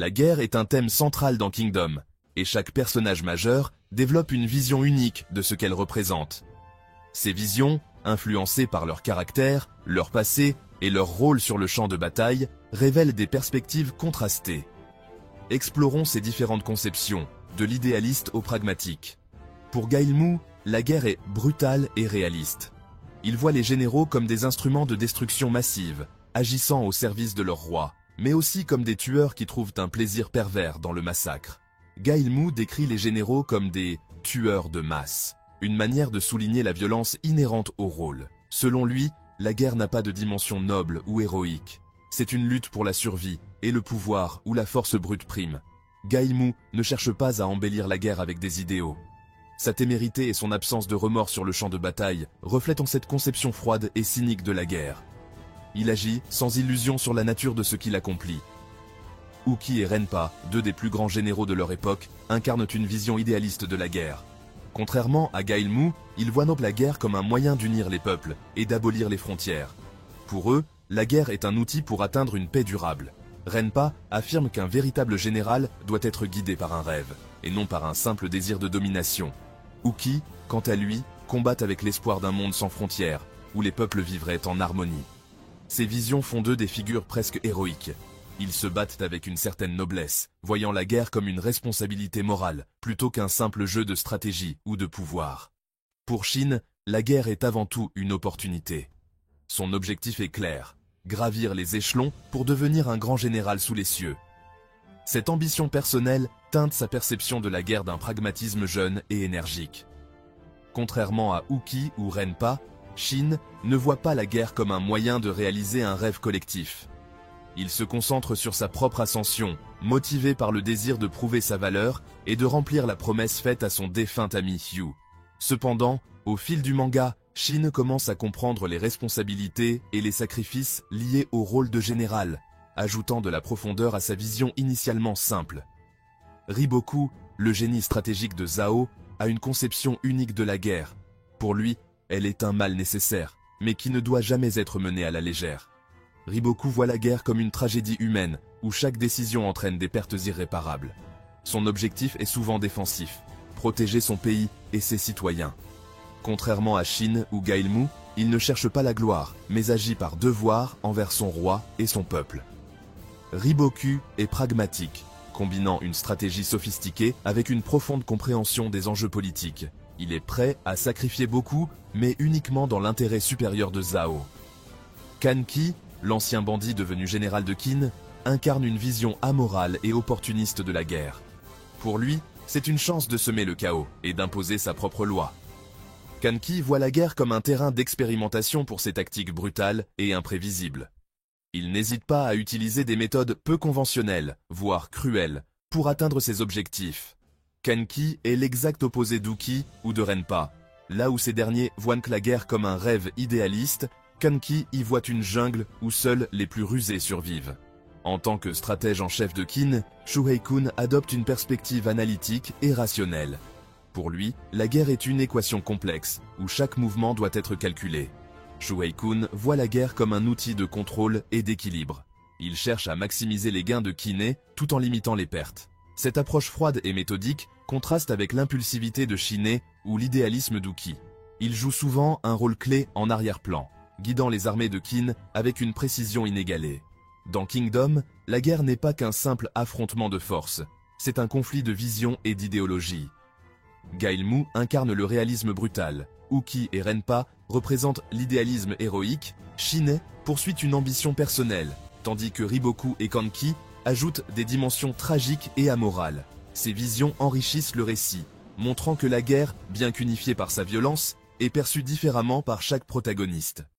La guerre est un thème central dans Kingdom, et chaque personnage majeur développe une vision unique de ce qu'elle représente. Ces visions, influencées par leur caractère, leur passé et leur rôle sur le champ de bataille, révèlent des perspectives contrastées. Explorons ces différentes conceptions, de l'idéaliste au pragmatique. Pour Guillemot, la guerre est brutale et réaliste. Il voit les généraux comme des instruments de destruction massive, agissant au service de leur roi, mais aussi comme des tueurs qui trouvent un plaisir pervers dans le massacre. Guillemot décrit les généraux comme des « tueurs de masse », une manière de souligner la violence inhérente au rôle. Selon lui, la guerre n'a pas de dimension noble ou héroïque. C'est une lutte pour la survie, et le pouvoir ou la force brute prime. Guillemot ne cherche pas à embellir la guerre avec des idéaux. Sa témérité et son absence de remords sur le champ de bataille reflètent cette conception froide et cynique de la guerre. Il agit sans illusion sur la nature de ce qu'il accomplit. Uki et Renpa, deux des plus grands généraux de leur époque, incarnent une vision idéaliste de la guerre. Contrairement à Guillemot, ils voient donc la guerre comme un moyen d'unir les peuples et d'abolir les frontières. Pour eux, la guerre est un outil pour atteindre une paix durable. Renpa affirme qu'un véritable général doit être guidé par un rêve, et non par un simple désir de domination. Uki, quant à lui, combat avec l'espoir d'un monde sans frontières, où les peuples vivraient en harmonie. Ces visions font d'eux des figures presque héroïques. Ils se battent avec une certaine noblesse, voyant la guerre comme une responsabilité morale, plutôt qu'un simple jeu de stratégie ou de pouvoir. Pour Shin, la guerre est avant tout une opportunité. Son objectif est clair, gravir les échelons pour devenir un grand général sous les cieux. Cette ambition personnelle teinte sa perception de la guerre d'un pragmatisme jeune et énergique. Contrairement à Uki ou Renpa, Shin ne voit pas la guerre comme un moyen de réaliser un rêve collectif. Il se concentre sur sa propre ascension, motivé par le désir de prouver sa valeur et de remplir la promesse faite à son défunt ami Hugh. Cependant, au fil du manga, Shin commence à comprendre les responsabilités et les sacrifices liés au rôle de général, ajoutant de la profondeur à sa vision initialement simple. Riboku, le génie stratégique de Zhao, a une conception unique de la guerre. Pour lui, elle est un mal nécessaire, mais qui ne doit jamais être menée à la légère. Riboku voit la guerre comme une tragédie humaine, où chaque décision entraîne des pertes irréparables. Son objectif est souvent défensif, protéger son pays et ses citoyens. Contrairement à Shin ou Guillemot, il ne cherche pas la gloire, mais agit par devoir envers son roi et son peuple. Riboku est pragmatique, combinant une stratégie sophistiquée avec une profonde compréhension des enjeux politiques. Il est prêt à sacrifier beaucoup, mais uniquement dans l'intérêt supérieur de Zhao. Kanki, l'ancien bandit devenu général de Qin, incarne une vision amorale et opportuniste de la guerre. Pour lui, c'est une chance de semer le chaos et d'imposer sa propre loi. Kanki voit la guerre comme un terrain d'expérimentation pour ses tactiques brutales et imprévisibles. Il n'hésite pas à utiliser des méthodes peu conventionnelles, voire cruelles, pour atteindre ses objectifs. Kanki est l'exact opposé d'Uki ou de Renpa. Là où ces derniers voient la guerre comme un rêve idéaliste, Kanki y voit une jungle où seuls les plus rusés survivent. En tant que stratège en chef de Qin, Shuhei-kun adopte une perspective analytique et rationnelle. Pour lui, la guerre est une équation complexe, où chaque mouvement doit être calculé. Shuhei-kun voit la guerre comme un outil de contrôle et d'équilibre. Il cherche à maximiser les gains de Qin tout en limitant les pertes. Cette approche froide et méthodique contraste avec l'impulsivité de Shin ou l'idéalisme d'Uki. Il joue souvent un rôle clé en arrière-plan, guidant les armées de Qin avec une précision inégalée. Dans Kingdom, la guerre n'est pas qu'un simple affrontement de forces, c'est un conflit de vision et d'idéologie. Guillemot incarne le réalisme brutal, Uki et Renpa représentent l'idéalisme héroïque, Shin poursuit une ambition personnelle, tandis que Riboku et Kanki ajoutent des dimensions tragiques et amorales. Ces visions enrichissent le récit, montrant que la guerre, bien qu'unifiée par sa violence, est perçue différemment par chaque protagoniste.